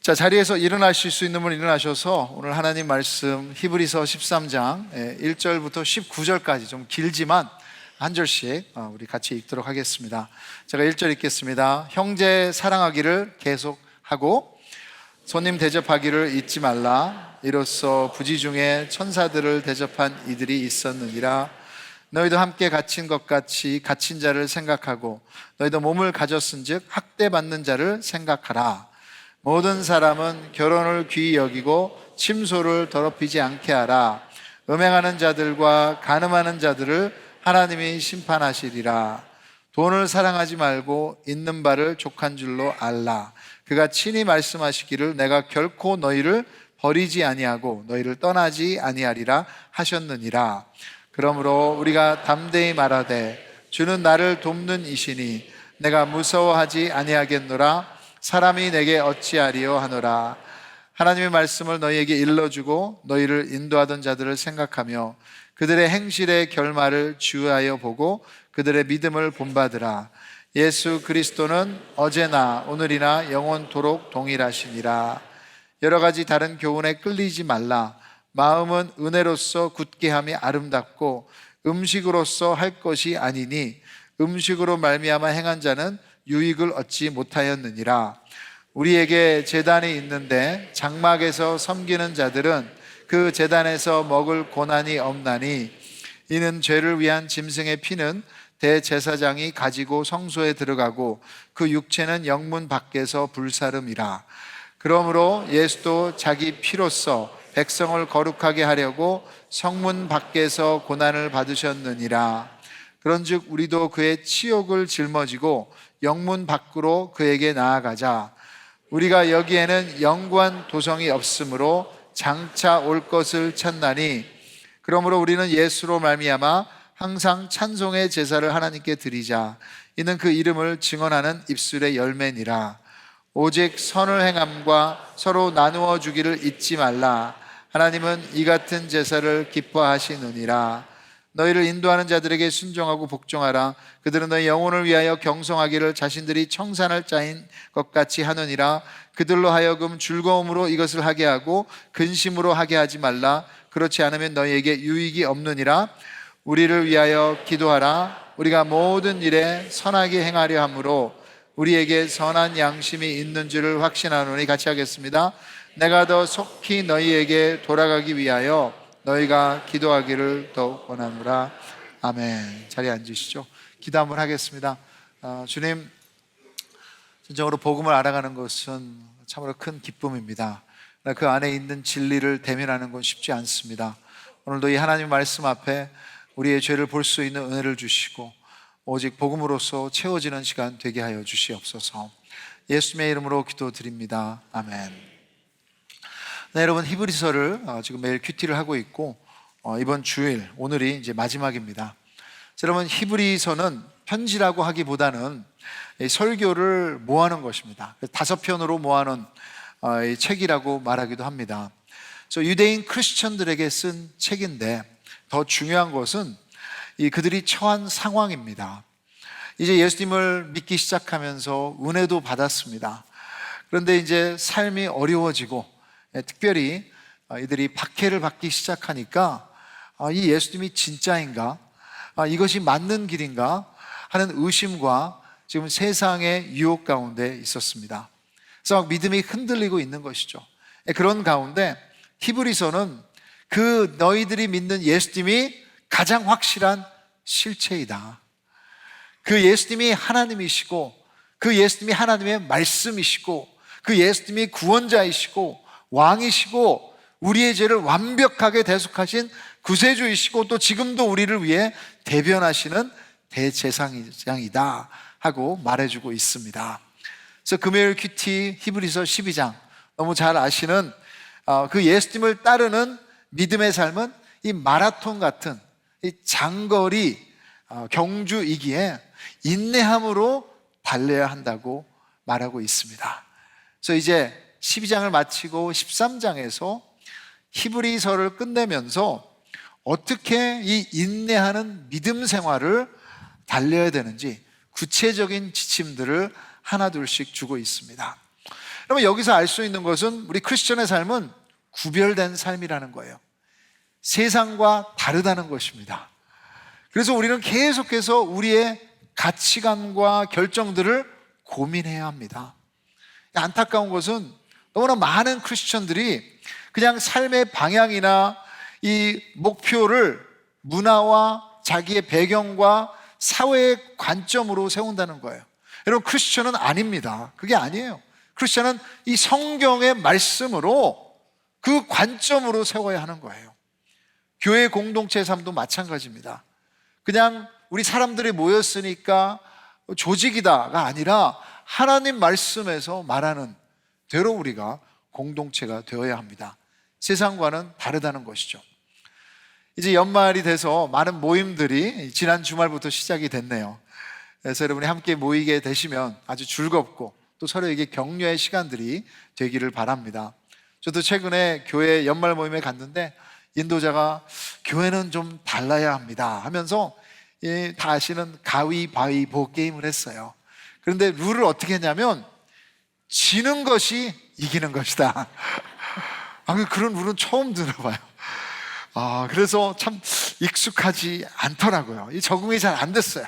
자, 자리에서 일어나실 수 있는 분 일어나셔서 오늘 하나님 말씀 히브리서 13장 1절부터 19절까지 좀 길지만 한 절씩 우리 같이 읽도록 하겠습니다. 제가 1절 읽겠습니다. 형제 사랑하기를 계속하고 손님 대접하기를 잊지 말라. 이로써 부지 중에 천사들을 대접한 이들이 있었느니라. 너희도 함께 갇힌 것 같이 갇힌 자를 생각하고 너희도 몸을 가졌은즉 학대받는 자를 생각하라. 모든 사람은 결혼을 귀히 여기고 침소를 더럽히지 않게 하라. 음행하는 자들과 간음하는 자들을 하나님이 심판하시리라. 돈을 사랑하지 말고 있는 바를 족한 줄로 알라. 그가 친히 말씀하시기를 내가 결코 너희를 버리지 아니하고 너희를 떠나지 아니하리라 하셨느니라. 그러므로 우리가 담대히 말하되 주는 나를 돕는 이시니 내가 무서워하지 아니하겠노라. 사람이 내게 어찌하리요 하노라. 하나님의 말씀을 너희에게 일러주고 너희를 인도하던 자들을 생각하며 그들의 행실의 결말을 주의하여 보고 그들의 믿음을 본받으라. 예수 그리스도는 어제나 오늘이나 영원토록 동일하시니라. 여러 가지 다른 교훈에 끌리지 말라. 마음은 은혜로서 굳게 함이 아름답고 음식으로서 할 것이 아니니 음식으로 말미암아 행한 자는 유익을 얻지 못하였느니라. 우리에게 제단이 있는데 장막에서 섬기는 자들은 그 제단에서 먹을 고난이 없나니 이는 죄를 위한 짐승의 피는 대제사장이 가지고 성소에 들어가고 그 육체는 영문 밖에서 불사름이라. 그러므로 예수도 자기 피로써 백성을 거룩하게 하려고 성문 밖에서 고난을 받으셨느니라. 그런즉 우리도 그의 치욕을 짊어지고 영문 밖으로 그에게 나아가자. 우리가 여기에는 영구한 도성이 없으므로 장차 올 것을 찾나니 그러므로 우리는 예수로 말미암아 항상 찬송의 제사를 하나님께 드리자. 이는 그 이름을 증언하는 입술의 열매니라. 오직 선을 행함과 서로 나누어 주기를 잊지 말라. 하나님은 이 같은 제사를 기뻐하시느니라. 너희를 인도하는 자들에게 순종하고 복종하라. 그들은 너희 영혼을 위하여 경성하기를 자신들이 청산할 자인 것 같이 하느니라. 그들로 하여금 즐거움으로 이것을 하게 하고 근심으로 하게 하지 말라. 그렇지 않으면 너희에게 유익이 없느니라. 우리를 위하여 기도하라. 우리가 모든 일에 선하게 행하려 함으로 우리에게 선한 양심이 있는 줄을 확신하노니. 같이 하겠습니다. 내가 더 속히 너희에게 돌아가기 위하여 너희가 기도하기를 더욱 원하노라. 아멘. 자리에 앉으시죠. 기도 한번 하겠습니다. 주님, 진정으로 복음을 알아가는 것은 참으로 큰 기쁨입니다. 그 안에 있는 진리를 대면하는 건 쉽지 않습니다. 오늘도 이 하나님 말씀 앞에 우리의 죄를 볼 수 있는 은혜를 주시고 오직 복음으로서 채워지는 시간 되게 하여 주시옵소서. 예수님의 이름으로 기도드립니다. 아멘. 네, 여러분, 히브리서를 지금 매일 큐티를 하고 있고 이번 주일 오늘이 이제 마지막입니다. 여러분, 히브리서는 편지라고 하기보다는 설교를 모아놓은 것입니다. 5편으로 모아놓은 책이라고 말하기도 합니다. 그래서 유대인 크리스천들에게 쓴 책인데 더 중요한 것은 그들이 처한 상황입니다. 이제 예수님을 믿기 시작하면서 은혜도 받았습니다. 그런데 이제 삶이 어려워지고 특별히 이들이 박해를 받기 시작하니까 이 예수님이 진짜인가? 이것이 맞는 길인가? 하는 의심과 지금 세상의 유혹 가운데 있었습니다. 그래서 막 믿음이 흔들리고 있는 것이죠. 그런 가운데 히브리서는 그 너희들이 믿는 예수님이 가장 확실한 실체이다. 그 예수님이 하나님이시고 그 예수님이 하나님의 말씀이시고 그 예수님이 구원자이시고 왕이시고 우리의 죄를 완벽하게 대속하신 구세주이시고 또 지금도 우리를 위해 대변하시는 대제사장이다 하고 말해주고 있습니다. 그래서 금요일 큐티 히브리서 12장 너무 잘 아시는 그 예수님을 따르는 믿음의 삶은 이 마라톤 같은 이 장거리 경주이기에 인내함으로 달려야 한다고 말하고 있습니다. 그래서 이제 12장을 마치고 13장에서 히브리서를 끝내면서 어떻게 이 인내하는 믿음 생활을 달려야 되는지 구체적인 지침들을 하나둘씩 주고 있습니다. 그러면 여기서 알 수 있는 것은 우리 크리스천의 삶은 구별된 삶이라는 거예요. 세상과 다르다는 것입니다. 그래서 우리는 계속해서 우리의 가치관과 결정들을 고민해야 합니다. 안타까운 것은 너무나 많은 크리스천들이 그냥 삶의 방향이나 이 목표를 문화와 자기의 배경과 사회의 관점으로 세운다는 거예요. 여러분, 크리스천은 아닙니다. 그게 아니에요. 크리스천은 이 성경의 말씀으로 그 관점으로 세워야 하는 거예요. 교회 공동체의 삶도 마찬가지입니다. 그냥 우리 사람들이 모였으니까 조직이다가 아니라 하나님 말씀에서 말하는 대로 우리가 공동체가 되어야 합니다. 세상과는 다르다는 것이죠. 이제 연말이 돼서 많은 모임들이 지난 주말부터 시작이 됐네요. 그래서 여러분이 함께 모이게 되시면 아주 즐겁고 또 서로에게 격려의 시간들이 되기를 바랍니다. 저도 최근에 교회 연말 모임에 갔는데 인도자가 교회는 좀 달라야 합니다 하면서 다 아시는 가위바위보 게임을 했어요. 그런데 룰을 어떻게 했냐면 지는 것이 이기는 것이다. 그런 룰은 처음 들어봐요. 그래서 참 익숙하지 않더라고요. 이 적응이 잘 안 됐어요.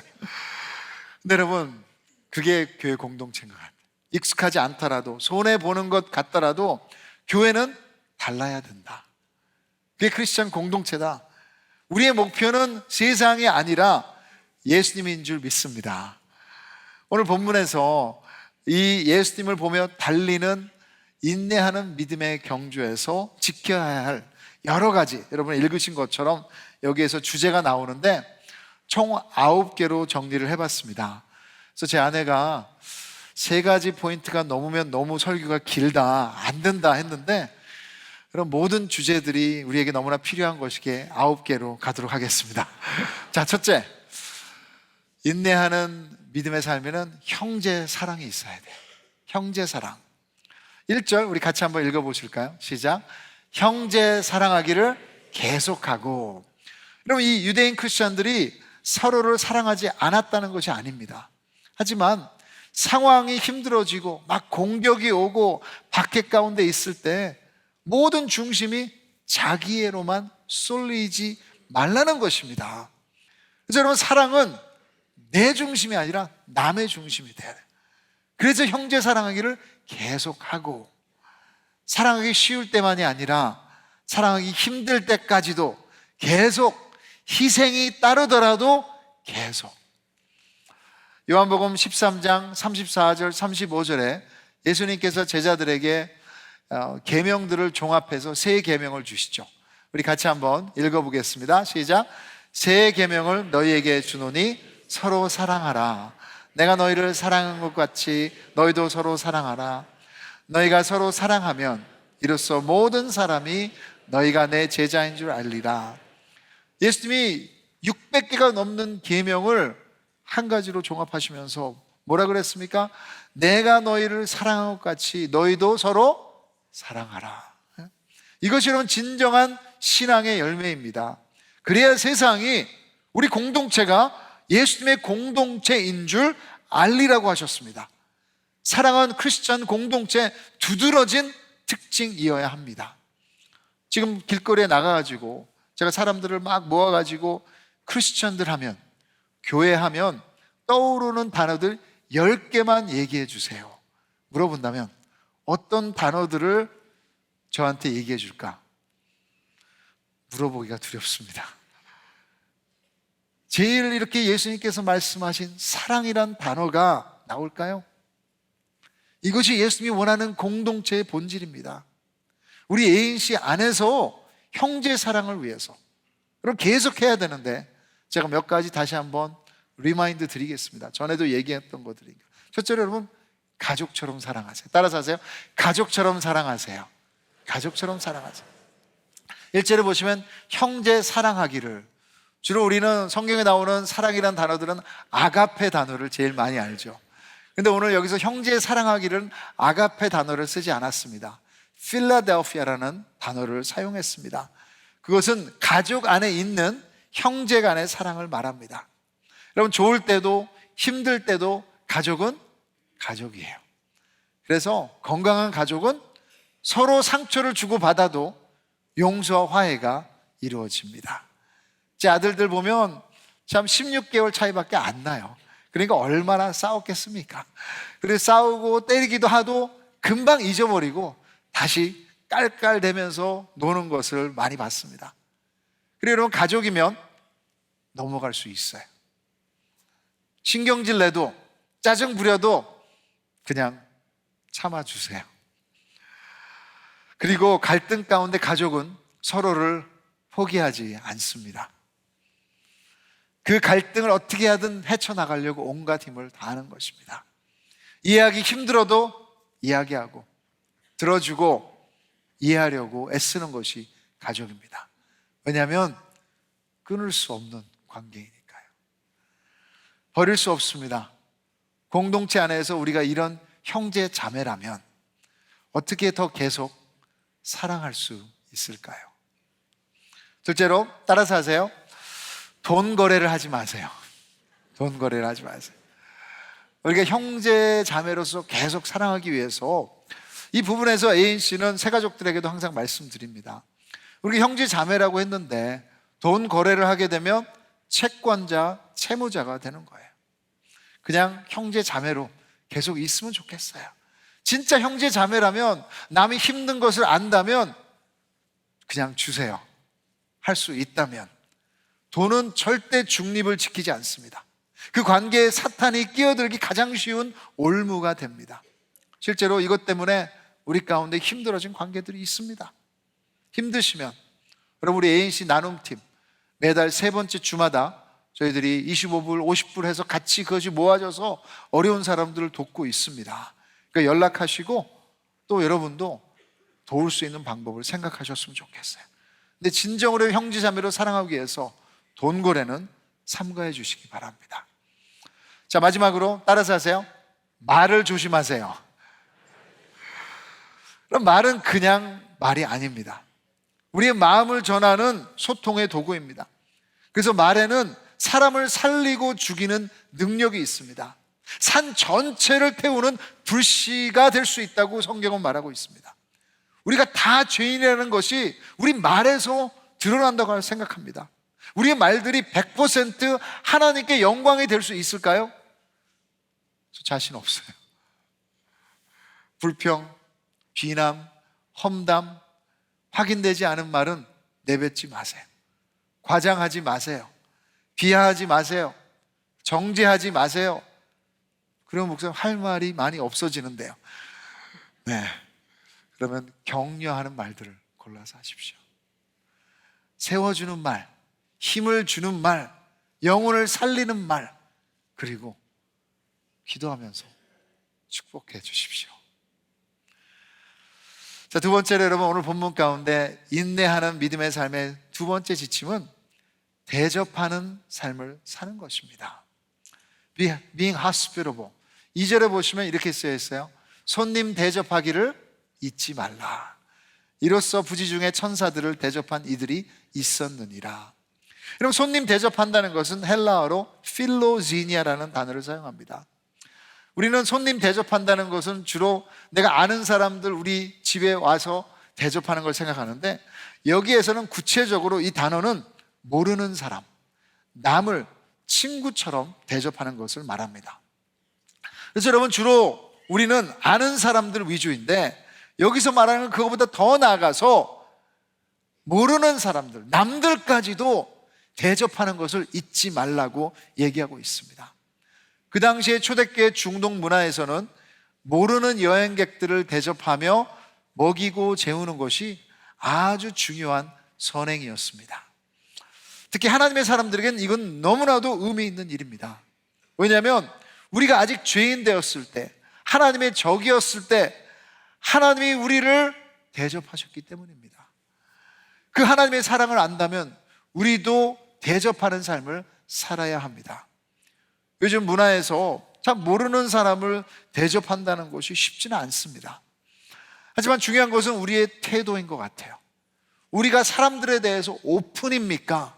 근데 여러분, 그게 교회 공동체인 것 같아요. 익숙하지 않더라도, 손해보는 것 같더라도 교회는 달라야 된다. 그게 크리스천 공동체다. 우리의 목표는 세상이 아니라 예수님인 줄 믿습니다. 오늘 본문에서 이 예수님을 보며 달리는 인내하는 믿음의 경주에서 지켜야 할 여러 가지, 여러분 읽으신 것처럼 여기에서 주제가 나오는데 총 9개로 정리를 해봤습니다. 그래서 제 아내가 3가지 포인트가 넘으면 너무 설교가 길다, 안 된다 했는데 그럼 모든 주제들이 우리에게 너무나 필요한 것이기에 9개로 가도록 하겠습니다. 자, 첫째, 인내하는 믿음의 삶에는 형제 사랑이 있어야 돼요. 형제 사랑. 1절 우리 같이 한번 읽어보실까요? 시작. 형제 사랑하기를 계속하고. 여러분, 이 유대인 크리스천들이 서로를 사랑하지 않았다는 것이 아닙니다. 하지만 상황이 힘들어지고 막 공격이 오고 박해 가운데 있을 때 모든 중심이 자기애로만 쏠리지 말라는 것입니다. 그래서 여러분, 사랑은 내 중심이 아니라 남의 중심이 돼야 돼요. 그래서 형제 사랑하기를 계속하고, 사랑하기 쉬울 때만이 아니라 사랑하기 힘들 때까지도 계속, 희생이 따르더라도 계속. 요한복음 13장 34절 35절에 예수님께서 제자들에게 계명들을 종합해서 세 계명을 주시죠. 우리 같이 한번 읽어보겠습니다. 시작. 새 계명을 너희에게 주노니 서로 사랑하라. 내가 너희를 사랑한 것 같이 너희도 서로 사랑하라. 너희가 서로 사랑하면 이로써 모든 사람이 너희가 내 제자인 줄 알리라. 예수님이 600개가 넘는 계명을 한 가지로 종합하시면서 뭐라 그랬습니까? 내가 너희를 사랑한 것 같이 너희도 서로 사랑하라. 이것이 여러분 진정한 신앙의 열매입니다. 그래야 세상이 우리 공동체가 예수님의 공동체인 줄 알리라고 하셨습니다. 사랑은 크리스천 공동체 두드러진 특징이어야 합니다. 지금 길거리에 나가가지고 제가 사람들을 막 모아가지고 크리스천들 하면, 교회 하면 떠오르는 단어들 10개만 얘기해 주세요. 물어본다면 어떤 단어들을 저한테 얘기해 줄까? 물어보기가 두렵습니다. 제일 이렇게 예수님께서 말씀하신 사랑이란 단어가 나올까요? 이것이 예수님이 원하는 공동체의 본질입니다. 우리 ANC 안에서 형제 사랑을 위해서 그럼 계속해야 되는데 제가 몇 가지 다시 한번 리마인드 드리겠습니다. 전에도 얘기했던 것들이니까. 첫째로 여러분, 가족처럼 사랑하세요. 따라서 하세요. 가족처럼 사랑하세요. 가족처럼 사랑하세요. 1절에 보시면 형제 사랑하기를, 주로 우리는 성경에 나오는 사랑이라는 단어들은 아가페 단어를 제일 많이 알죠. 근데 오늘 여기서 형제 사랑하기를 아가페 단어를 쓰지 않았습니다. 필라델피아라는 단어를 사용했습니다. 그것은 가족 안에 있는 형제 간의 사랑을 말합니다. 여러분, 좋을 때도 힘들 때도 가족은 가족이에요. 그래서 건강한 가족은 서로 상처를 주고받아도 용서와 화해가 이루어집니다. 제 아들들 보면 참 16개월 차이밖에 안 나요. 그러니까 얼마나 싸웠겠습니까? 그래서 싸우고 때리기도 하도 금방 잊어버리고 다시 깔깔대면서 노는 것을 많이 봤습니다. 그리고 여러분, 가족이면 넘어갈 수 있어요. 신경질 내도 짜증 부려도 그냥 참아주세요. 그리고 갈등 가운데 가족은 서로를 포기하지 않습니다. 그 갈등을 어떻게 하든 헤쳐나가려고 온갖 힘을 다하는 것입니다. 이해하기 힘들어도 이야기하고 들어주고 이해하려고 애쓰는 것이 가족입니다. 왜냐하면 끊을 수 없는 관계이니까요. 버릴 수 없습니다. 공동체 안에서 우리가 이런 형제 자매라면 어떻게 더 계속 사랑할 수 있을까요? 둘째로, 따라서 하세요. 돈 거래를 하지 마세요. 돈 거래를 하지 마세요. 우리가 형제 자매로서 계속 사랑하기 위해서 이 부분에서 애인 씨는 새 가족들에게도 항상 말씀드립니다. 우리가 형제 자매라고 했는데 돈 거래를 하게 되면 채권자, 채무자가 되는 거예요. 그냥 형제 자매로 계속 있으면 좋겠어요. 진짜 형제 자매라면 남이 힘든 것을 안다면 그냥 주세요. 할 수 있다면. 돈은 절대 중립을 지키지 않습니다. 그 관계에 사탄이 끼어들기 가장 쉬운 올무가 됩니다. 실제로 이것 때문에 우리 가운데 힘들어진 관계들이 있습니다. 힘드시면 여러분, 우리 ANC 나눔팀 매달 세 번째 주마다 저희들이 25불, 50불 해서 같이 그것이 모아져서 어려운 사람들을 돕고 있습니다. 그러니까 연락하시고 또 여러분도 도울 수 있는 방법을 생각하셨으면 좋겠어요. 근데 진정으로 형제자매로 사랑하기 위해서 돈 거래는 삼가해 주시기 바랍니다. 자, 마지막으로 따라서 하세요. 말을 조심하세요. 그럼 말은 그냥 말이 아닙니다. 우리의 마음을 전하는 소통의 도구입니다. 그래서 말에는 사람을 살리고 죽이는 능력이 있습니다. 산 전체를 태우는 불씨가 될 수 있다고 성경은 말하고 있습니다. 우리가 다 죄인이라는 것이 우리 말에서 드러난다고 생각합니다. 우리의 말들이 100% 하나님께 영광이 될 수 있을까요? 저 자신 없어요. 불평, 비남, 험담, 확인되지 않은 말은 내뱉지 마세요. 과장하지 마세요. 비하하지 마세요. 정죄하지 마세요. 그러면 목사님 할 말이 많이 없어지는데요. 네. 그러면 격려하는 말들을 골라서 하십시오. 세워주는 말, 힘을 주는 말, 영혼을 살리는 말, 그리고 기도하면서 축복해 주십시오. 자, 두 번째로 여러분, 오늘 본문 가운데 인내하는 믿음의 삶의 두 번째 지침은 대접하는 삶을 사는 것입니다. Being hospitable. 2절에 보시면 이렇게 쓰여 있어요. 손님 대접하기를 잊지 말라. 이로써 부지 중에 천사들을 대접한 이들이 있었느니라. 여러분, 손님 대접한다는 것은 헬라어로 필로지니아라는 단어를 사용합니다. 우리는 손님 대접한다는 것은 주로 내가 아는 사람들 우리 집에 와서 대접하는 걸 생각하는데, 여기에서는 구체적으로 이 단어는 모르는 사람, 남을 친구처럼 대접하는 것을 말합니다. 그래서 여러분, 주로 우리는 아는 사람들 위주인데 여기서 말하는 그것보다 더 나아가서 모르는 사람들, 남들까지도 대접하는 것을 잊지 말라고 얘기하고 있습니다. 그 당시에 초대교회 중동 문화에서는 모르는 여행객들을 대접하며 먹이고 재우는 것이 아주 중요한 선행이었습니다. 특히 하나님의 사람들에게는 이건 너무나도 의미 있는 일입니다. 왜냐하면 우리가 아직 죄인 되었을 때, 하나님의 적이었을 때 하나님이 우리를 대접하셨기 때문입니다. 그 하나님의 사랑을 안다면 우리도 대접하는 삶을 살아야 합니다. 요즘 문화에서 참 모르는 사람을 대접한다는 것이 쉽지는 않습니다. 하지만 중요한 것은 우리의 태도인 것 같아요. 우리가 사람들에 대해서 오픈입니까?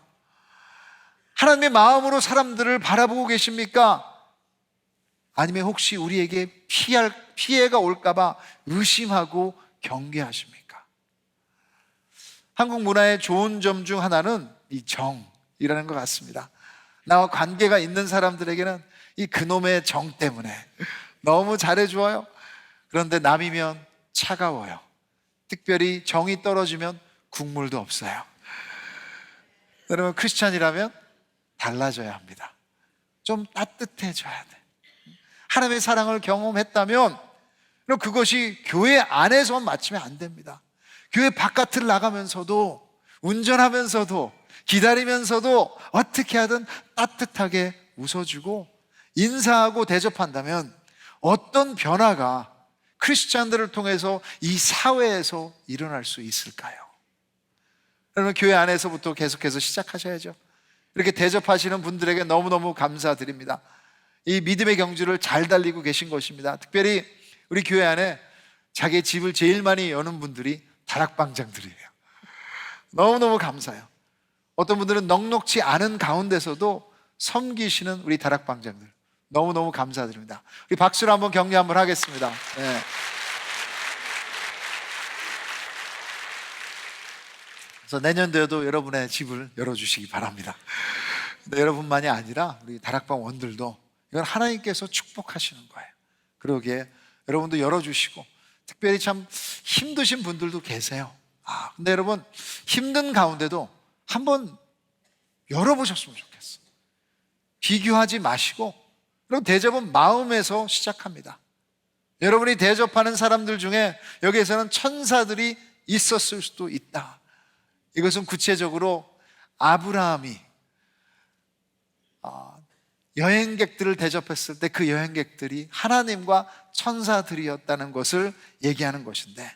하나님의 마음으로 사람들을 바라보고 계십니까? 아니면 혹시 우리에게 피해가 올까봐 의심하고 경계하십니까? 한국 문화의 좋은 점 중 하나는 이 정이라는 것 같습니다. 나와 관계가 있는 사람들에게는 이 그놈의 정 때문에 너무 잘해줘요. 그런데 남이면 차가워요. 특별히 정이 떨어지면 국물도 없어요. 여러분, 크리스찬이라면 달라져야 합니다. 좀 따뜻해져야 돼. 하나님의 사랑을 경험했다면 그것이 교회 안에서만 맞추면 안 됩니다. 교회 바깥을 나가면서도, 운전하면서도, 기다리면서도 어떻게 하든 따뜻하게 웃어주고 인사하고 대접한다면 어떤 변화가 크리스찬들을 통해서 이 사회에서 일어날 수 있을까요? 여러분, 교회 안에서부터 계속해서 시작하셔야죠. 이렇게 대접하시는 분들에게 너무너무 감사드립니다. 이 믿음의 경주를 잘 달리고 계신 것입니다. 특별히 우리 교회 안에 자기 집을 제일 많이 여는 분들이 다락방장들이에요. 너무너무 감사해요. 어떤 분들은 넉넉지 않은 가운데서도 섬기시는 우리 다락방장들 너무너무 감사드립니다. 우리 박수로 한번 격려 한번 하겠습니다. 네. 그래서 내년도에도 여러분의 집을 열어주시기 바랍니다. 근데 여러분만이 아니라 우리 다락방 원들도 이건 하나님께서 축복하시는 거예요. 그러기에 여러분도 열어주시고, 특별히 참 힘드신 분들도 계세요. 근데 여러분, 힘든 가운데도 한번 열어보셨으면 좋겠어. 비교하지 마시고, 그럼 대접은 마음에서 시작합니다. 여러분이 대접하는 사람들 중에 여기에서는 천사들이 있었을 수도 있다. 이것은 구체적으로 아브라함이 여행객들을 대접했을 때 그 여행객들이 하나님과 천사들이었다는 것을 얘기하는 것인데,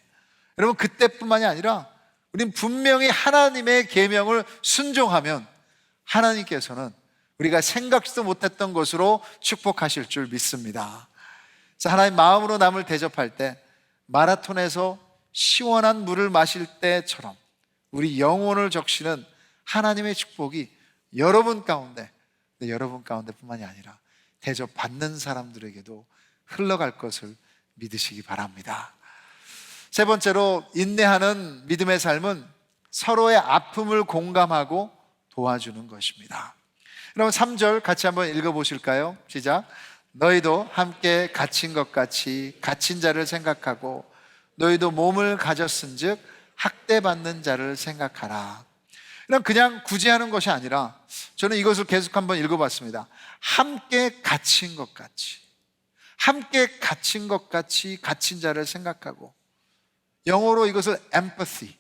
여러분, 그때뿐만이 아니라 우린 분명히 하나님의 계명을 순종하면 하나님께서는 우리가 생각지도 못했던 것으로 축복하실 줄 믿습니다. 그래서 하나님 마음으로 남을 대접할 때 마라톤에서 시원한 물을 마실 때처럼 우리 영혼을 적시는 하나님의 축복이 여러분 가운데, 여러분 가운데뿐만이 아니라 대접받는 사람들에게도 흘러갈 것을 믿으시기 바랍니다. 세 번째로, 인내하는 믿음의 삶은 서로의 아픔을 공감하고 도와주는 것입니다. 여러분, 3절 같이 한번 읽어보실까요? 시작. 너희도 함께 갇힌 것 같이 갇힌 자를 생각하고 너희도 몸을 가졌은즉 학대받는 자를 생각하라. 그냥 구제하는 것이 아니라 저는 이것을 계속 한번 읽어봤습니다. 함께 갇힌 것 같이, 함께 갇힌 것 같이 갇힌 자를 생각하고, 영어로 이것을 empathy,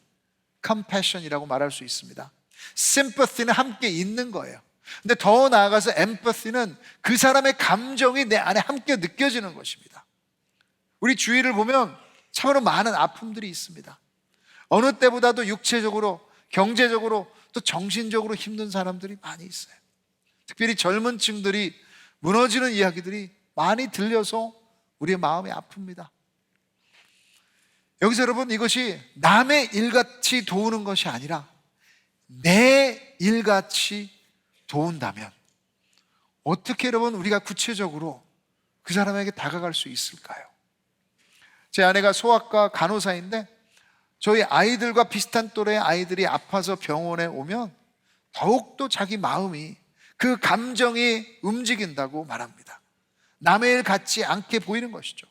compassion이라고 말할 수 있습니다. sympathy는 함께 있는 거예요. 근데 더 나아가서 empathy는 그 사람의 감정이 내 안에 함께 느껴지는 것입니다. 우리 주위를 보면 참으로 많은 아픔들이 있습니다. 어느 때보다도 육체적으로, 경제적으로, 또 정신적으로 힘든 사람들이 많이 있어요. 특별히 젊은 층들이 무너지는 이야기들이 많이 들려서 우리의 마음이 아픕니다. 여기서 여러분, 이것이 남의 일같이 도우는 것이 아니라 내 일같이 도운다면 어떻게 여러분 우리가 구체적으로 그 사람에게 다가갈 수 있을까요? 제 아내가 소아과 간호사인데 저희 아이들과 비슷한 또래의 아이들이 아파서 병원에 오면 더욱더 자기 마음이, 그 감정이 움직인다고 말합니다. 남의 일 같지 않게 보이는 것이죠.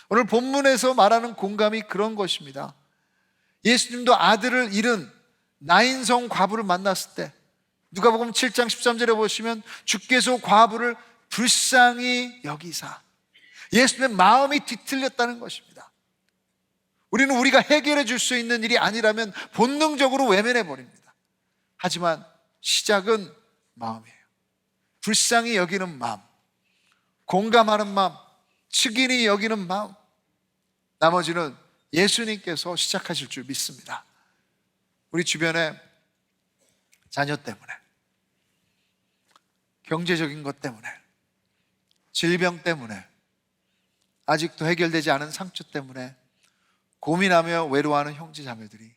오늘 본문에서 말하는 공감이 그런 것입니다. 예수님도 아들을 잃은 나인성 과부를 만났을 때 누가복음 7장 13절에 보시면 주께서 과부를 불쌍히 여기사, 예수님의 마음이 뒤틀렸다는 것입니다. 우리는 우리가 해결해 줄 수 있는 일이 아니라면 본능적으로 외면해 버립니다. 하지만 시작은 마음이에요. 불쌍히 여기는 마음, 공감하는 마음, 측은히 여기는 마음, 나머지는 예수님께서 시작하실 줄 믿습니다. 우리 주변에 자녀 때문에, 경제적인 것 때문에, 질병 때문에, 아직도 해결되지 않은 상처 때문에 고민하며 외로워하는 형제 자매들이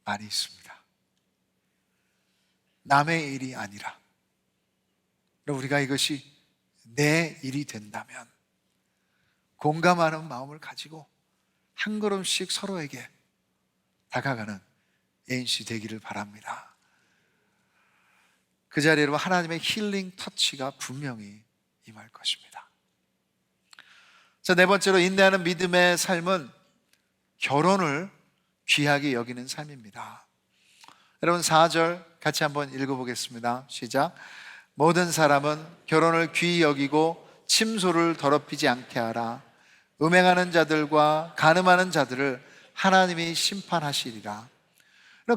많이 있습니다. 남의 일이 아니라 우리가 이것이 내 일이 된다면 공감하는 마음을 가지고 한 걸음씩 서로에게 다가가는 ANC 되기를 바랍니다. 그 자리에 하나님의 힐링 터치가 분명히 임할 것입니다. 자, 네 번째로 인내하는 믿음의 삶은 결혼을 귀하게 여기는 삶입니다. 여러분 4절 같이 한번 읽어보겠습니다. 시작. 모든 사람은 결혼을 귀히 여기고 침소를 더럽히지 않게 하라. 음행하는 자들과 간음하는 자들을 하나님이 심판하시리라.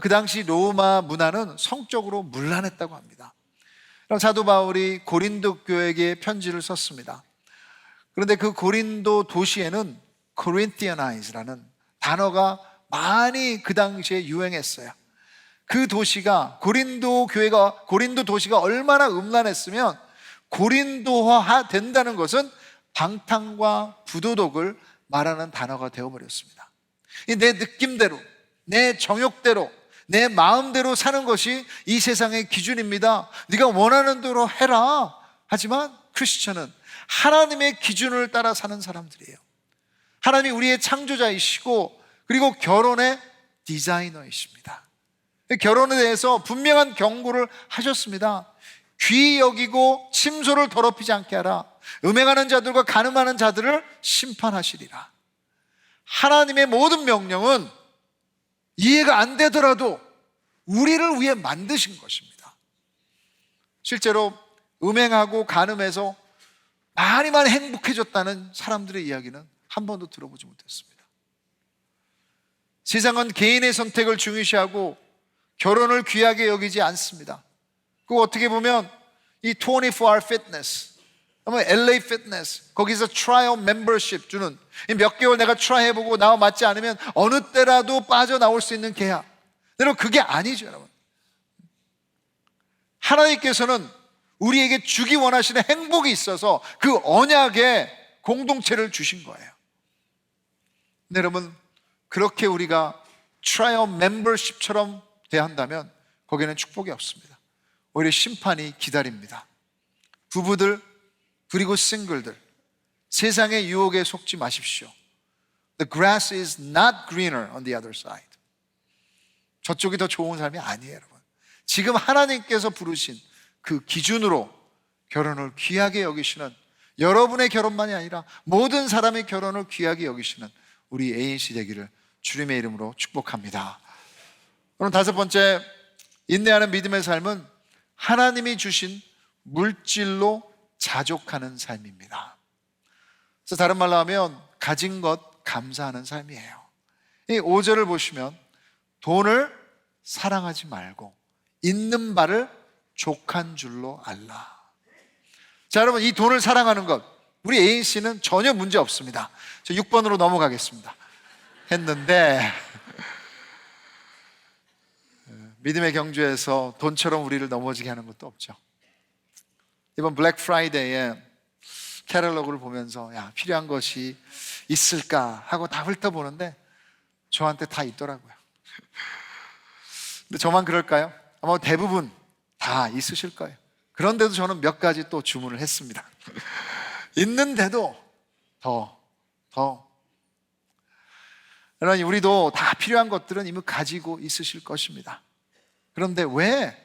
그 당시 로마 문화는 성적으로 문란했다고 합니다. 사도 바울이 고린도 교회에게 편지를 썼습니다. 그런데 그 고린도 도시에는 Corinthianize라는 단어가 많이 그 당시에 유행했어요. 그 도시가 고린도 도시가 얼마나 음란했으면 고린도화 된다는 것은 방탕과 부도덕을 말하는 단어가 되어버렸습니다. 내 느낌대로, 내 정욕대로, 내 마음대로 사는 것이 이 세상의 기준입니다. 네가 원하는 대로 해라. 하지만 크리스천은 하나님의 기준을 따라 사는 사람들이에요. 하나님이 우리의 창조자이시고 그리고 결혼의 디자이너이십니다. 결혼에 대해서 분명한 경고를 하셨습니다. 귀히 여기고 침소를 더럽히지 않게 하라. 음행하는 자들과 간음하는 자들을 심판하시리라. 하나님의 모든 명령은 이해가 안 되더라도 우리를 위해 만드신 것입니다. 실제로 음행하고 간음해서 많이 행복해졌다는 사람들의 이야기는 한 번도 들어보지 못했습니다. 세상은 개인의 선택을 중요시하고 결혼을 귀하게 여기지 않습니다. 그 어떻게 보면 이 24hour fitness, LA fitness, 거기서 트라이얼 멤버십 주는 몇 개월 내가 트라이 해보고 나와 맞지 않으면 어느 때라도 빠져나올 수 있는 계약. 여러분 그게 아니죠. 여러분 하나님께서는 우리에게 주기 원하시는 행복이 있어서 그 언약에 공동체를 주신 거예요. 근데 여러분 그렇게 우리가 트라이얼 멤버십처럼 대한다면 거기에는 축복이 없습니다. 오히려 심판이 기다립니다. 부부들 그리고 싱글들, 세상의 유혹에 속지 마십시오. The grass is not greener on the other side. 저쪽이 더 좋은 삶이 아니에요, 여러분. 지금 하나님께서 부르신 그 기준으로 결혼을 귀하게 여기시는, 여러분의 결혼만이 아니라 모든 사람의 결혼을 귀하게 여기시는 우리 ANC 되기를 주님의 이름으로 축복합니다. 그럼 다섯 번째, 인내하는 믿음의 삶은 하나님이 주신 물질로 자족하는 삶입니다. 그래서 다른 말로 하면 가진 것 감사하는 삶이에요. 이 5절을 보시면 돈을 사랑하지 말고 있는 바를 족한 줄로 알라. 자, 여러분 이 돈을 사랑하는 것 우리 ANC는 전혀 문제 없습니다. 저 6번으로 넘어가겠습니다. 했는데 믿음의 경주에서 돈처럼 우리를 넘어지게 하는 것도 없죠. 이번 블랙 프라이데이에 캐탈로그를 보면서 야 필요한 것이 있을까 하고 다 훑어보는데 저한테 다 있더라고요. 근데 저만 그럴까요? 아마 대부분 다 있으실 거예요. 그런데도 저는 몇 가지 또 주문을 했습니다. 있는데도 더 여러분 우리도 다 필요한 것들은 이미 가지고 있으실 것입니다. 그런데 왜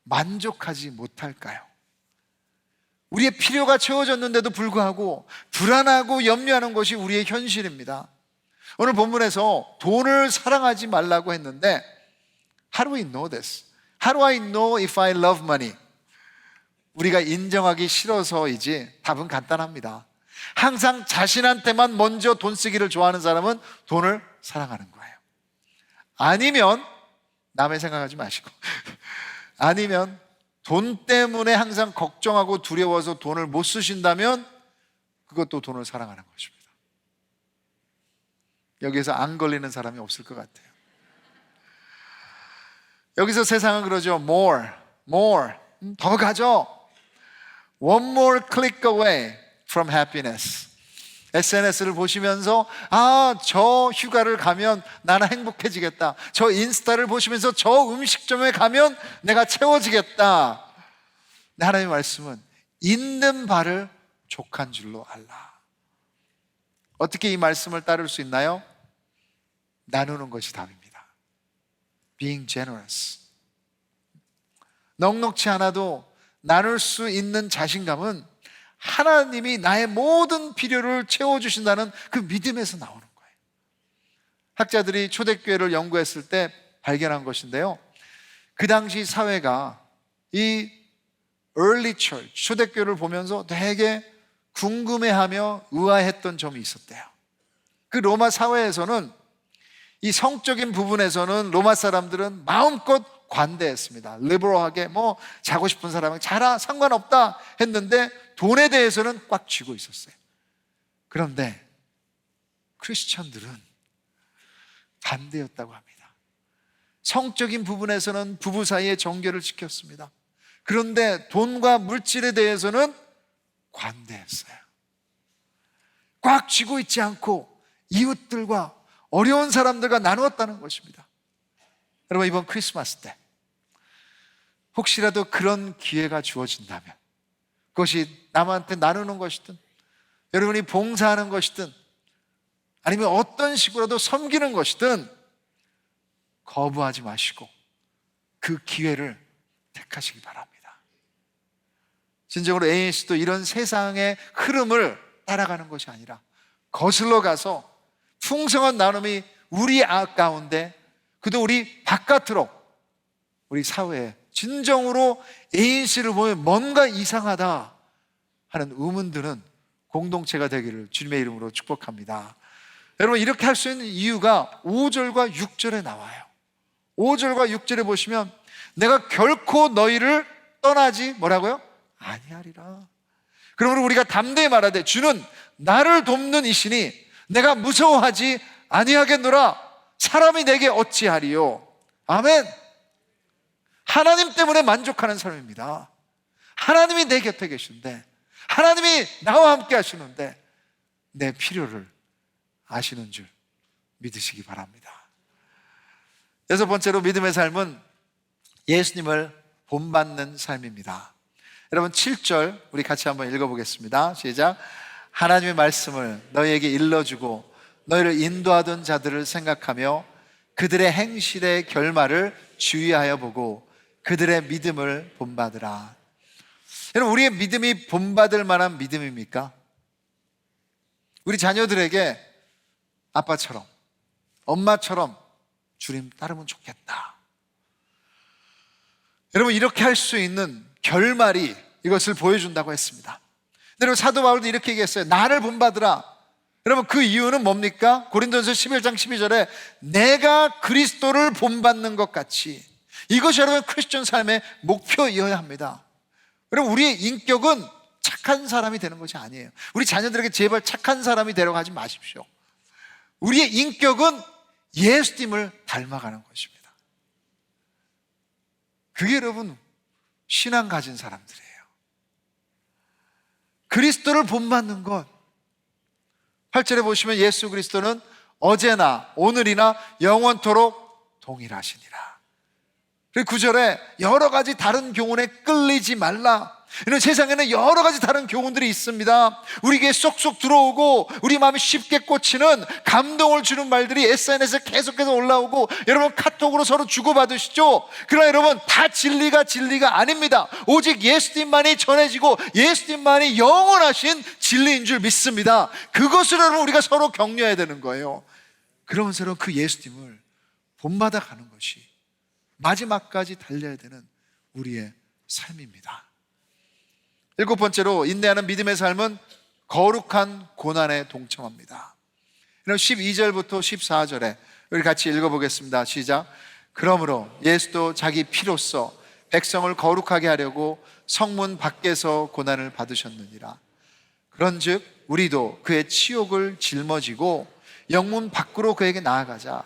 만족하지 못할까요? 우리의 필요가 채워졌는데도 불구하고 불안하고 염려하는 것이 우리의 현실입니다. 오늘 본문에서 돈을 사랑하지 말라고 했는데 How do we know this? How do I know if I love money? 우리가 인정하기 싫어서이지 답은 간단합니다. 항상 자신한테만 먼저 돈 쓰기를 좋아하는 사람은 돈을 사랑하는 거예요. 아니면 남의 생각하지 마시고 아니면 돈 때문에 항상 걱정하고 두려워서 돈을 못 쓰신다면 그것도 돈을 사랑하는 것입니다. 여기에서 안 걸리는 사람이 없을 것 같아요. 여기서 세상은 그러죠. more, 더 가져. One more click away from happiness. SNS를 보시면서 저 휴가를 가면 나는 행복해지겠다. 저 인스타를 보시면서 저 음식점에 가면 내가 채워지겠다. 하나님의 말씀은 있는 바를 족한 줄로 알라. 어떻게 이 말씀을 따를 수 있나요? 나누는 것이 답입니다. Being generous. 넉넉지 않아도 나눌 수 있는 자신감은 하나님이 나의 모든 필요를 채워주신다는 그 믿음에서 나오는 거예요. 학자들이 초대교회를 연구했을 때 발견한 것인데요, 그 당시 사회가 이 early church, 초대교회를 보면서 되게 궁금해하며 의아했던 점이 있었대요. 그 로마 사회에서는 이 성적인 부분에서는 로마 사람들은 마음껏 관대했습니다. 리버럴하게 자고 싶은 사람은 자라 상관없다 했는데 돈에 대해서는 꽉 쥐고 있었어요. 그런데 크리스천들은 반대였다고 합니다. 성적인 부분에서는 부부 사이의 정결을 지켰습니다. 그런데 돈과 물질에 대해서는 관대했어요. 꽉 쥐고 있지 않고 이웃들과 어려운 사람들과 나누었다는 것입니다. 여러분, 이번 크리스마스 때 혹시라도 그런 기회가 주어진다면, 그것이 남한테 나누는 것이든 여러분이 봉사하는 것이든 아니면 어떤 식으로라도 섬기는 것이든 거부하지 마시고 그 기회를 택하시기 바랍니다. 진정으로 ANC도 이런 세상의 흐름을 따라가는 것이 아니라 거슬러 가서 풍성한 나눔이 우리 가운데, 그도 우리 바깥으로, 우리 사회에 진정으로 ANC를 보면 뭔가 이상하다 하는 의문들은 공동체가 되기를 주님의 이름으로 축복합니다. 여러분, 이렇게 할 수 있는 이유가 5절과 6절에 나와요. 5절과 6절에 보시면 내가 결코 너희를 떠나지 뭐라고요? 아니하리라. 그러므로 우리가 담대히 말하되 주는 나를 돕는 이시니 내가 무서워하지 아니하겠노라. 사람이 내게 어찌하리요. 아멘. 하나님 때문에 만족하는 사람입니다. 하나님이 내 곁에 계신데, 하나님이 나와 함께 하시는데 내 필요를 아시는 줄 믿으시기 바랍니다. 여섯 번째로 믿음의 삶은 예수님을 본받는 삶입니다. 여러분, 7절 우리 같이 한번 읽어보겠습니다. 시작. 하나님의 말씀을 너희에게 일러주고 너희를 인도하던 자들을 생각하며 그들의 행실의 결말을 주의하여 보고 그들의 믿음을 본받으라. 여러분, 우리의 믿음이 본받을 만한 믿음입니까? 우리 자녀들에게 아빠처럼, 엄마처럼 주님 따르면 좋겠다. 여러분, 이렇게 할 수 있는 결말이 이것을 보여준다고 했습니다. 여러분, 사도 바울도 이렇게 얘기했어요. 나를 본받으라. 여러분, 그 이유는 뭡니까? 고린도전서 11장 12절에 내가 그리스도를 본받는 것 같이, 이것이 여러분 크리스천 삶의 목표이어야 합니다. 여러분, 우리의 인격은 착한 사람이 되는 것이 아니에요. 우리 자녀들에게 제발 착한 사람이 되라고 하지 마십시오. 우리의 인격은 예수님을 닮아가는 것입니다. 그게 여러분 신앙 가진 사람들이에요. 그리스도를 본받는 것. 8절에 보시면 예수 그리스도는 어제나 오늘이나 영원토록 동일하시니라. 그리고 9절에 여러 가지 다른 교훈에 끌리지 말라. 이런 세상에는 여러 가지 다른 교훈들이 있습니다. 우리에게 쏙쏙 들어오고 우리 마음이 쉽게 꽂히는 감동을 주는 말들이 SNS에 계속해서 올라오고, 여러분 카톡으로 서로 주고받으시죠? 그러나 여러분, 다 진리가 아닙니다. 오직 예수님만이 전해지고 예수님만이 영원하신 진리인 줄 믿습니다. 그것을 여러분 우리가 서로 격려해야 되는 거예요. 그러면서 여러분 그 예수님을 본받아 가는 것이 마지막까지 달려야 되는 우리의 삶입니다. 일곱 번째로 인내하는 믿음의 삶은 거룩한 고난에 동참합니다. 12절부터 14절에 우리 같이 읽어보겠습니다. 시작. 그러므로 예수도 자기 피로써 백성을 거룩하게 하려고 성문 밖에서 고난을 받으셨느니라. 그런즉 우리도 그의 치욕을 짊어지고 영문 밖으로 그에게 나아가자.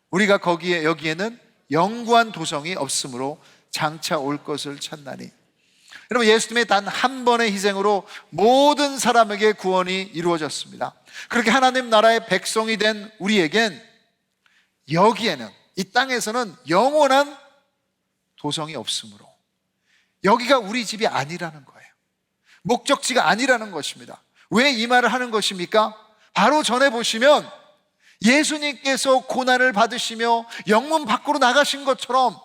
우리가 여기에는 영구한 도성이 없으므로 장차 올 것을 찾나니. 여러분, 예수님의 단 한 번의 희생으로 모든 사람에게 구원이 이루어졌습니다. 그렇게 하나님 나라의 백성이 된 우리에겐 여기에는, 이 땅에서는 영원한 도성이 없으므로 여기가 우리 집이 아니라는 거예요. 목적지가 아니라는 것입니다. 왜 이 말을 하는 것입니까? 바로 전에 보시면 예수님께서 고난을 받으시며 영문 밖으로 나가신 것처럼,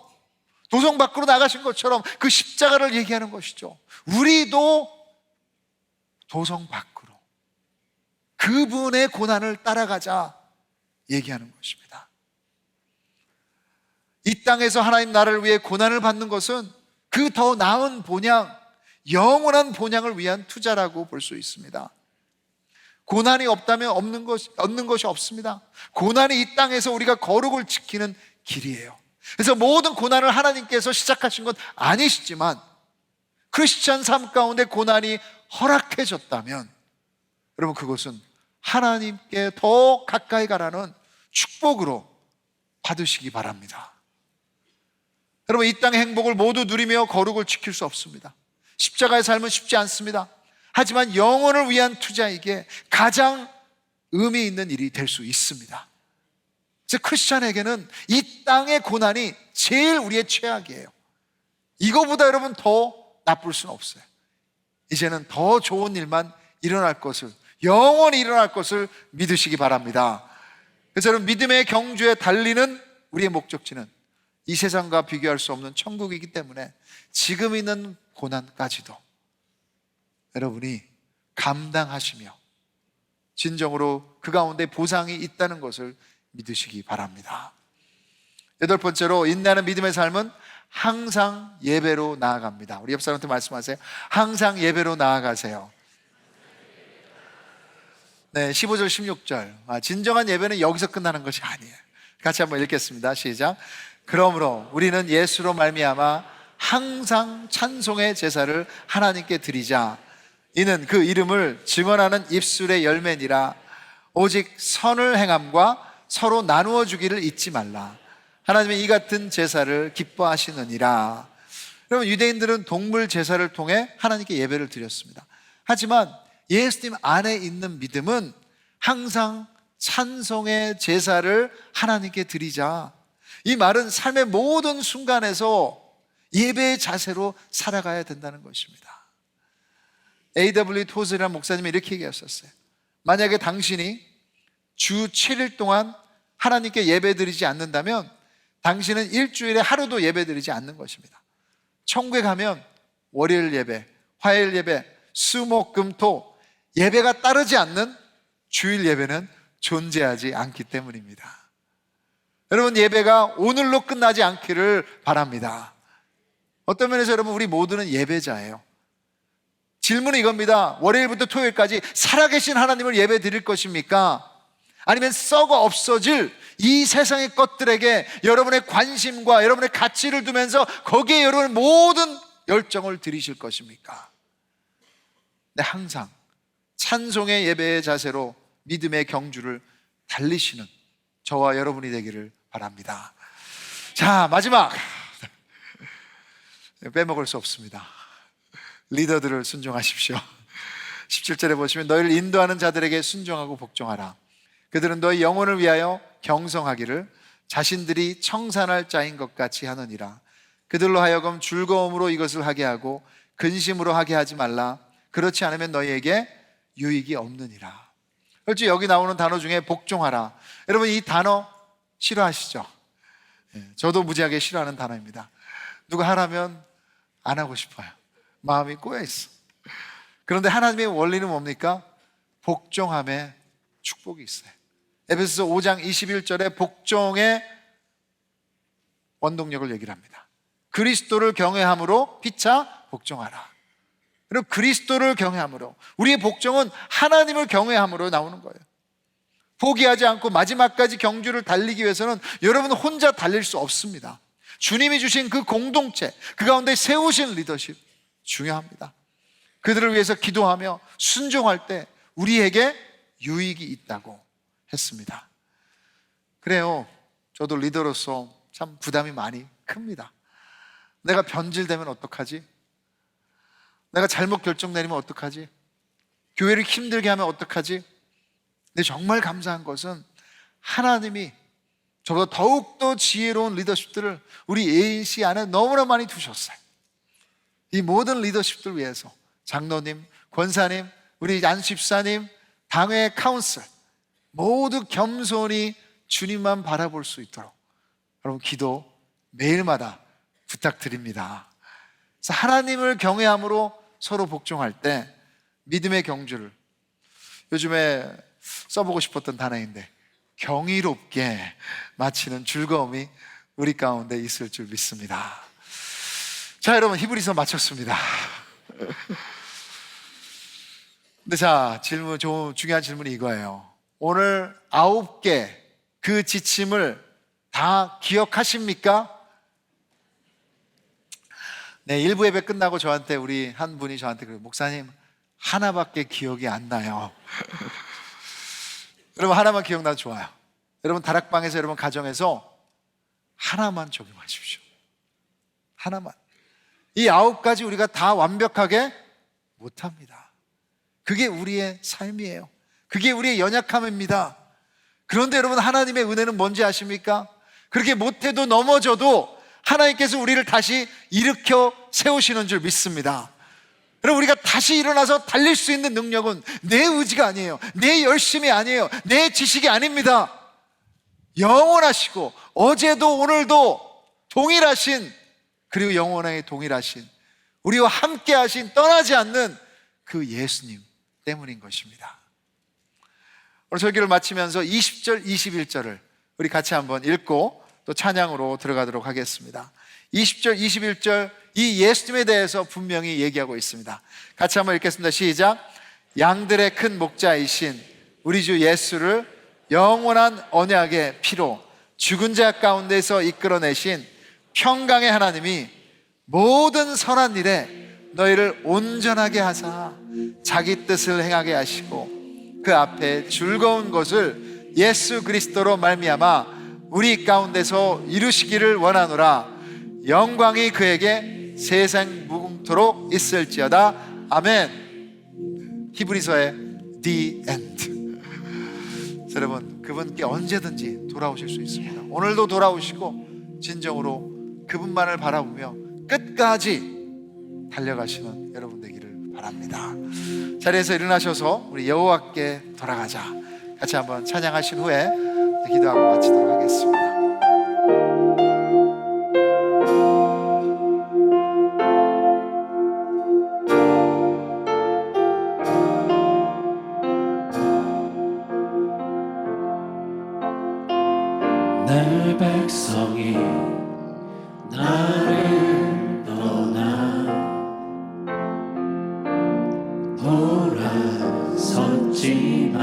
도성 밖으로 나가신 것처럼 그 십자가를 얘기하는 것이죠. 우리도 도성 밖으로 그분의 고난을 따라가자 얘기하는 것입니다. 이 땅에서 하나님 나라를 위해 고난을 받는 것은 그 더 나은 본향, 영원한 본향을 위한 투자라고 볼 수 있습니다. 고난이 없다면 얻는 것이 없습니다. 고난이 이 땅에서 우리가 거룩을 지키는 길이에요. 그래서 모든 고난을 하나님께서 시작하신 건 아니시지만 크리스찬 삶 가운데 고난이 허락해졌다면 여러분, 그것은 하나님께 더 가까이 가라는 축복으로 받으시기 바랍니다. 여러분, 이 땅의 행복을 모두 누리며 거룩을 지킬 수 없습니다. 십자가의 삶은 쉽지 않습니다. 하지만 영혼을 위한 투자이기에 가장 의미 있는 일이 될 수 있습니다. 그래서 크리스찬에게는 이 땅의 고난이 제일 우리의 최악이에요. 이거보다 여러분 더 나쁠 수는 없어요. 이제는 더 좋은 일만 일어날 것을, 영원히 일어날 것을 믿으시기 바랍니다. 그래서 여러분, 믿음의 경주에 달리는 우리의 목적지는 이 세상과 비교할 수 없는 천국이기 때문에 지금 있는 고난까지도 여러분이 감당하시며 진정으로 그 가운데 보상이 있다는 것을 믿으시기 바랍니다. 8번째로, 인내하는 믿음의 삶은 항상 예배로 나아갑니다. 우리 옆 사람한테 말씀하세요. 항상 예배로 나아가세요. 네, 15절 16절. 진정한 예배는 여기서 끝나는 것이 아니에요. 같이 한번 읽겠습니다. 시작. 그러므로 우리는 예수로 말미암아 항상 찬송의 제사를 하나님께 드리자. 이는 그 이름을 증언하는 입술의 열매니라. 오직 선을 행함과 서로 나누어 주기를 잊지 말라. 하나님의 이 같은 제사를 기뻐하시느니라. 여러분, 유대인들은 동물 제사를 통해 하나님께 예배를 드렸습니다. 하지만 예수님 안에 있는 믿음은 항상 찬송의 제사를 하나님께 드리자. 이 말은 삶의 모든 순간에서 예배의 자세로 살아가야 된다는 것입니다. A.W. 토즈라는 목사님이 이렇게 얘기했었어요. 만약에 당신이 주 7일 동안 하나님께 예배드리지 않는다면 당신은 일주일에 하루도 예배드리지 않는 것입니다. 천국에 가면 월요일 예배, 화요일 예배, 수, 목, 금, 토 예배가 따르지 않는 주일 예배는 존재하지 않기 때문입니다. 여러분, 예배가 오늘로 끝나지 않기를 바랍니다. 어떤 면에서 여러분, 우리 모두는 예배자예요. 질문은 이겁니다. 월요일부터 토요일까지 살아계신 하나님을 예배 드릴 것입니까? 아니면 썩어 없어질 이 세상의 것들에게 여러분의 관심과 여러분의 가치를 두면서 거기에 여러분의 모든 열정을 드리실 것입니까? 네, 항상 찬송의 예배의 자세로 믿음의 경주를 달리시는 저와 여러분이 되기를 바랍니다. 자, 마지막. 빼먹을 수 없습니다. 리더들을 순종하십시오. 17절에 보시면 너희를 인도하는 자들에게 순종하고 복종하라. 그들은 너희 영혼을 위하여 경성하기를 자신들이 청산할 자인 것 같이 하느니라. 그들로 하여금 즐거움으로 이것을 하게 하고 근심으로 하게 하지 말라. 그렇지 않으면 너희에게 유익이 없느니라. 그렇지, 여기 나오는 단어 중에 복종하라. 여러분, 이 단어 싫어하시죠? 저도 무지하게 싫어하는 단어입니다. 누가 하라면 안 하고 싶어요. 마음이 꼬여있어. 그런데 하나님의 원리는 뭡니까? 복종함에 축복이 있어요. 에베소서 5장 21절에 복종의 원동력을 얘기를 합니다. 그리스도를 경외함으로 피차 복종하라. 그리고 그리스도를 경외함으로, 우리의 복종은 하나님을 경외함으로 나오는 거예요. 포기하지 않고 마지막까지 경주를 달리기 위해서는 여러분 혼자 달릴 수 없습니다. 주님이 주신 그 공동체, 그 가운데 세우신 리더십 중요합니다. 그들을 위해서 기도하며 순종할 때 우리에게 유익이 있다고 했습니다. 그래요, 저도 리더로서 참 부담이 많이 큽니다. 내가 변질되면 어떡하지? 내가 잘못 결정 내리면 어떡하지? 교회를 힘들게 하면 어떡하지? 근데 정말 감사한 것은 하나님이 저보다 더욱더 지혜로운 리더십들을 우리 ANC 안에 너무나 많이 두셨어요. 이 모든 리더십들 위해서 장로님, 권사님, 우리 안수 집사님, 당회 카운슬 모두 겸손히 주님만 바라볼 수 있도록 여러분 기도 매일마다 부탁드립니다. 그래서 하나님을 경외함으로 서로 복종할 때 믿음의 경주를 요즘에 써보고 싶었던 단어인데 경이롭게 마치는 즐거움이 우리 가운데 있을 줄 믿습니다. 자, 여러분 히브리서 마쳤습니다. 근데 자, 중요한 질문이 이거예요. 오늘 9개 그 지침을 다 기억하십니까? 네, 일부 예배 끝나고 저한테 우리 한 분이 저한테 그래요. 목사님, 하나밖에 기억이 안 나요. 여러분 하나만 기억나도 좋아요. 여러분 다락방에서 여러분 가정에서 하나만 적용하십시오. 하나만. 이 9가지 우리가 다 완벽하게 못합니다. 그게 우리의 삶이에요. 그게 우리의 연약함입니다. 그런데 여러분 하나님의 은혜는 뭔지 아십니까? 그렇게 못해도 넘어져도 하나님께서 우리를 다시 일으켜 세우시는 줄 믿습니다. 여러분 우리가 다시 일어나서 달릴 수 있는 능력은 내 의지가 아니에요. 내 열심이 아니에요. 내 지식이 아닙니다. 영원하시고 어제도 오늘도 동일하신, 그리고 영원하게 동일하신, 우리와 함께 하신, 떠나지 않는 그 예수님 때문인 것입니다. 오늘 설교를 마치면서 20절, 21절을 우리 같이 한번 읽고 또 찬양으로 들어가도록 하겠습니다. 20절, 21절 이 예수님에 대해서 분명히 얘기하고 있습니다. 같이 한번 읽겠습니다. 시작. 양들의 큰 목자이신 우리 주 예수를 영원한 언약의 피로 죽은 자 가운데서 이끌어내신 평강의 하나님이 모든 선한 일에 너희를 온전하게 하사 자기 뜻을 행하게 하시고 그 앞에 즐거운 것을 예수 그리스도로 말미암아 우리 가운데서 이루시기를 원하노라. 영광이 그에게 세상 무궁토록 있을지어다. 아멘. 히브리서의 The End. 여러분 그분께 언제든지 돌아오실 수 있습니다. 오늘도 돌아오시고 진정으로 그분만을 바라보며 끝까지 달려가시는 여러분 되기를 바랍니다. 자리에서 일어나셔서 우리 여호와께 돌아가자. 같이 한번 찬양하신 후에 기도하고 마치도록 하겠습니다. 내 백성이 나를 떠나 돌아섰지만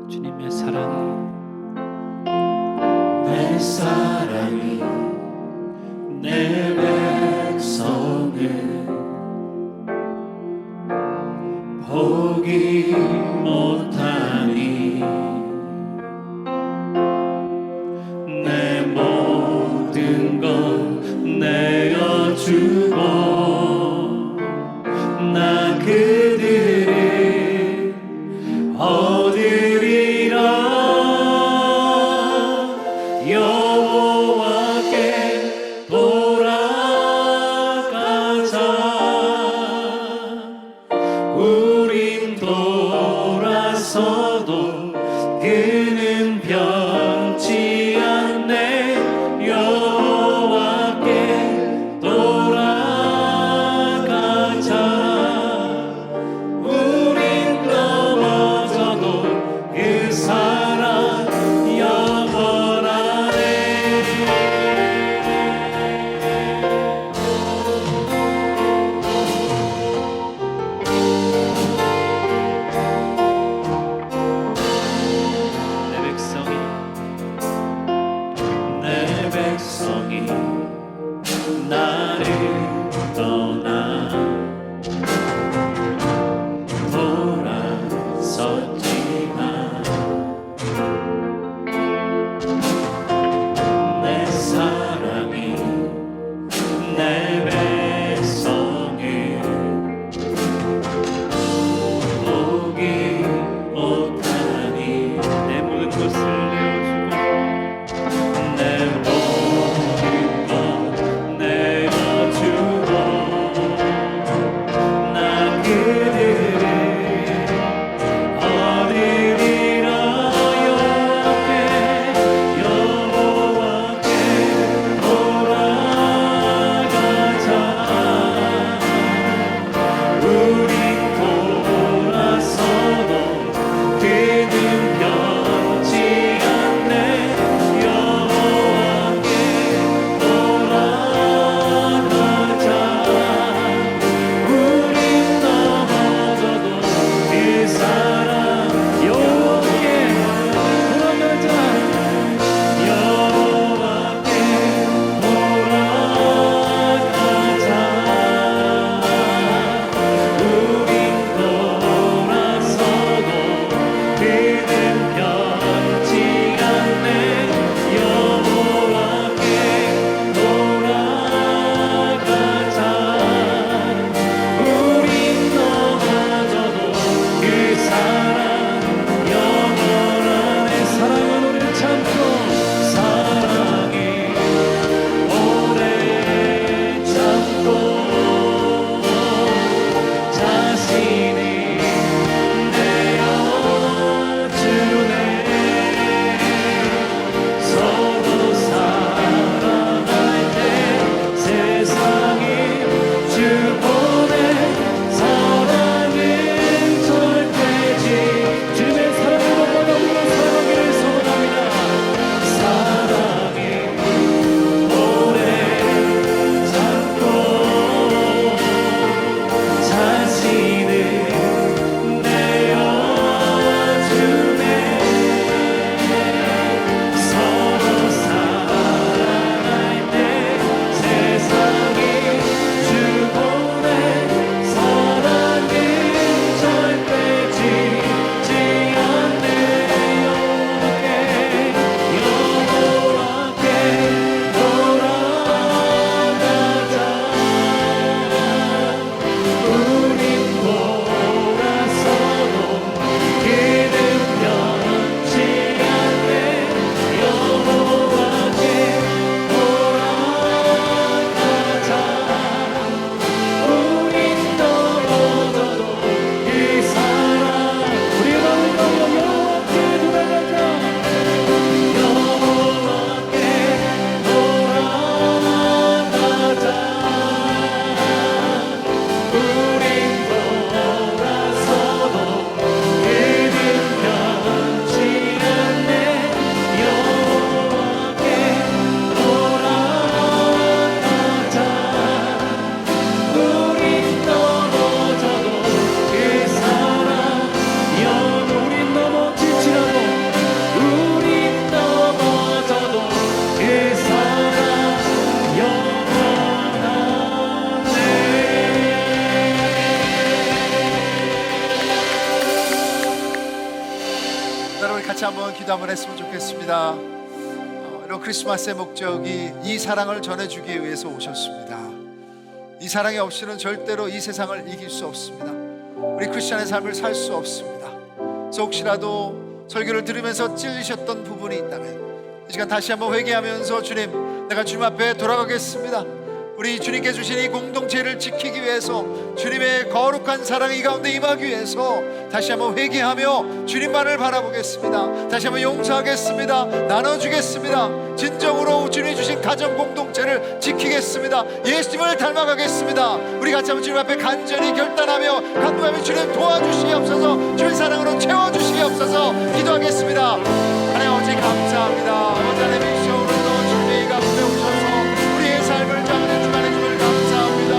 주님의 사랑이 내 사랑이 내 백성을 포기 못하니 내 모든 것 내어주고 나 그들을 얻으리라. 여호와께 돌아가자. 우린 돌아서도 그는 변치 않네. 여호와께 돌아가자. 우린 넘어져도 그 사랑 영원하네. 내 백성이 기도 한번 했으면 좋겠습니다. 이런 크리스마스의 목적이 이 사랑을 전해주기 위해서 오셨습니다. 이 사랑이 없이는 절대로 이 세상을 이길 수 없습니다. 우리 크리스천의 삶을 살 수 없습니다. 그래서 혹시라도 설교를 들으면서 찔리셨던 부분이 있다면 이 시간 다시 한번 회개하면서 주님, 내가 주님 앞에 돌아가겠습니다. 우리 주님께 주신 이 공동체를 지키기 위해서, 주님의 거룩한 사랑이 이 가운데 임하기 위해서 다시 한번 회개하며 주님만을 바라보겠습니다. 다시 한번 용서하겠습니다. 나눠주겠습니다. 진정으로 주님이 주신 가정 공동체를 지키겠습니다. 예수님을 닮아가겠습니다. 우리 같이 한번 주님 앞에 간절히 결단하며 간구하며 주님 도와주시옵소서, 주의 사랑으로 채워주시옵소서 기도하겠습니다. 하나님 아버지 감사합니다. 아버지 하나님 이 시간 오늘도 주님이 가운데 오셔서 우리의 삶을 잡는 주간의 주를 감사합니다.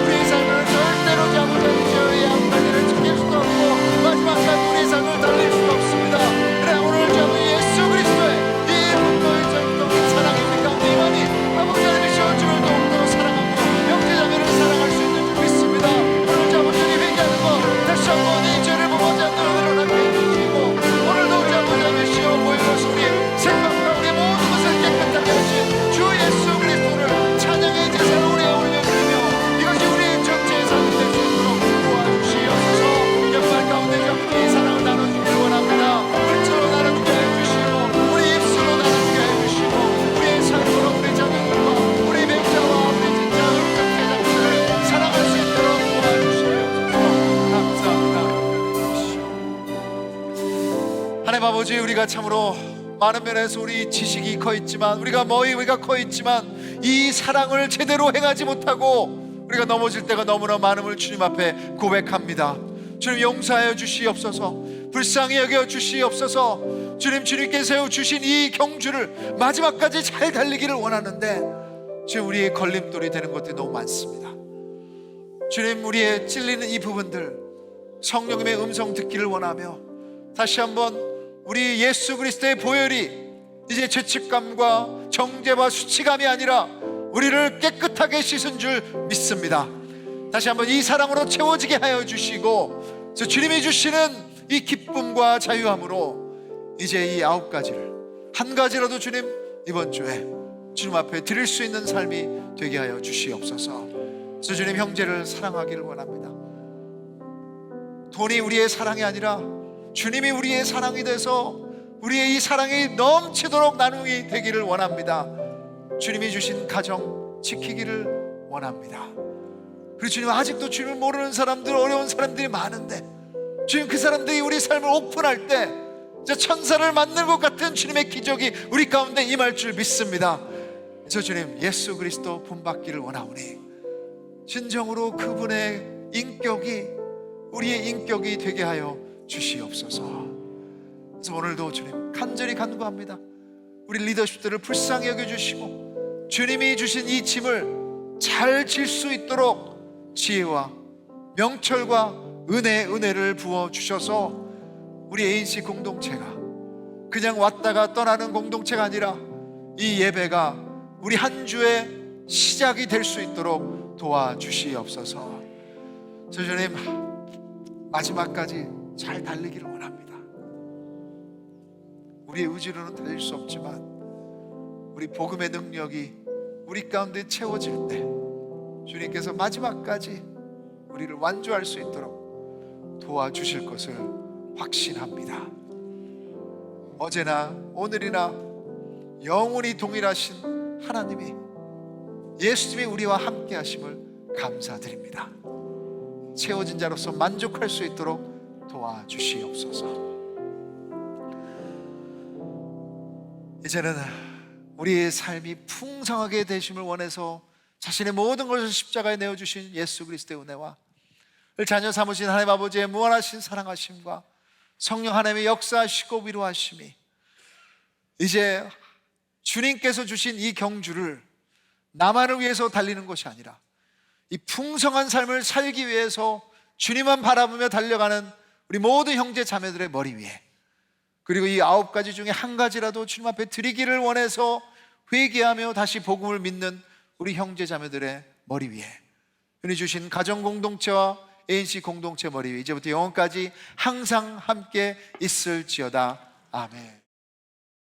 우리의 삶을 절대로 잡으면 죄의 양가지를 지킬 수도 없고 마지막까지 우리의 삶을 달릴 수도 없습니다. 그래 오늘 잡은 예수 그리스도의 이 분노의 전통의 사랑이 우리 가운데 임하니 아버지 하나님의 시원 주를 더욱더 사랑하고 형제자매를 사랑할 수 있는 줄 믿습니다. 오늘 잡은 죄이 회개하는 것 다시 한번 이 죄를 범하지 않는 은혜로 남게 해주시고 오늘도 잡은 자의 시어 보여서 우리의 생각과 우리의 모든 것을 깨끗하게 하신 주 예수 그리스도를 찬양의 제사로 우리에 올려드리며 이것이 우리의 전체의 삶이 될 수 있도록 도와주시옵소서. 영광 가운데 이 사랑을 나눠주기를 원합니다. 물질로 나눠주게 해주시고 우리 입술로 나눠주게 해주시고 우리의 삶으로 우리 자녀들과 우리 맹자와 우리 진짜 의정제자들을 사랑할 수 있도록 도와주시옵소서. 감사합니다. 하나님 아버지, 우리가 참으로 많은 면에서 우리 지식이 커 있지만 우리가 커 있지만 이 사랑을 제대로 행하지 못하고 우리가 넘어질 때가 너무나 많음을 주님 앞에 고백합니다. 주님 용서하여 주시옵소서. 불쌍히 여겨 주시옵소서. 주님, 주님께 세워주신 이 경주를 마지막까지 잘 달리기를 원하는데 지금 우리의 걸림돌이 되는 것들이 너무 많습니다. 주님, 우리의 찔리는 이 부분들 성령님의 음성 듣기를 원하며 다시 한번 우리 예수 그리스도의 보혈이 이제 죄책감과 정죄와 수치감이 아니라 우리를 깨끗하게 씻은 줄 믿습니다. 다시 한번 이 사랑으로 채워지게 하여 주시고 주님이 주시는 이 기쁨과 자유함으로 이제 이 9가지를 한 가지라도 주님 이번 주에 주님 앞에 드릴 수 있는 삶이 되게 하여 주시옵소서. 그래서 주님, 형제를 사랑하기를 원합니다. 돈이 우리의 사랑이 아니라 주님이 우리의 사랑이 돼서 우리의 이 사랑이 넘치도록 나눔이 되기를 원합니다. 주님이 주신 가정 지키기를 원합니다. 그리고 주님, 아직도 주님을 모르는 사람들, 어려운 사람들이 많은데 주님, 그 사람들이 우리 삶을 오픈할 때 천사를 만날 것 같은 주님의 기적이 우리 가운데 임할 줄 믿습니다. 그래서 주님, 예수 그리스도 본받기를 원하오니 진정으로 그분의 인격이 우리의 인격이 되게 하여 주시옵소서. 그래서 오늘도 주님 간절히 간구합니다. 우리 리더십들을 불쌍히 여겨주시고 주님이 주신 이 짐을 잘 질 수 있도록 지혜와 명철과 은혜를 부어주셔서 우리 ANC 공동체가 그냥 왔다가 떠나는 공동체가 아니라 이 예배가 우리 한 주의 시작이 될 수 있도록 도와주시옵소서. 주님, 마지막까지 잘 달리기를 원합니다. 우리의 의지로는 달릴 수 없지만 우리 복음의 능력이 우리 가운데 채워질 때 주님께서 마지막까지 우리를 완주할 수 있도록 도와주실 것을 확신합니다. 어제나 오늘이나 영원히 동일하신 하나님이, 예수님이 우리와 함께 하심을 감사드립니다. 채워진 자로서 만족할 수 있도록 도와주시옵소서. 이제는 우리의 삶이 풍성하게 되심을 원해서 자신의 모든 것을 십자가에 내어주신 예수 그리스도의 은혜와 자녀 삼으신 하나님 아버지의 무한하신 사랑하심과 성령 하나님의 역사하시고 위로하심이 이제 주님께서 주신 이 경주를 나만을 위해서 달리는 것이 아니라 이 풍성한 삶을 살기 위해서 주님만 바라보며 달려가는 우리 모든 형제 자매들의 머리 위에, 그리고 이 9가지 중에 한 가지라도 주님 앞에 드리기를 원해서 회개하며 다시 복음을 믿는 우리 형제 자매들의 머리 위에, 은혜 주신 가정 공동체와 ANC 공동체 머리 위에 이제부터 영원까지 항상 함께 있을지어다. 아멘.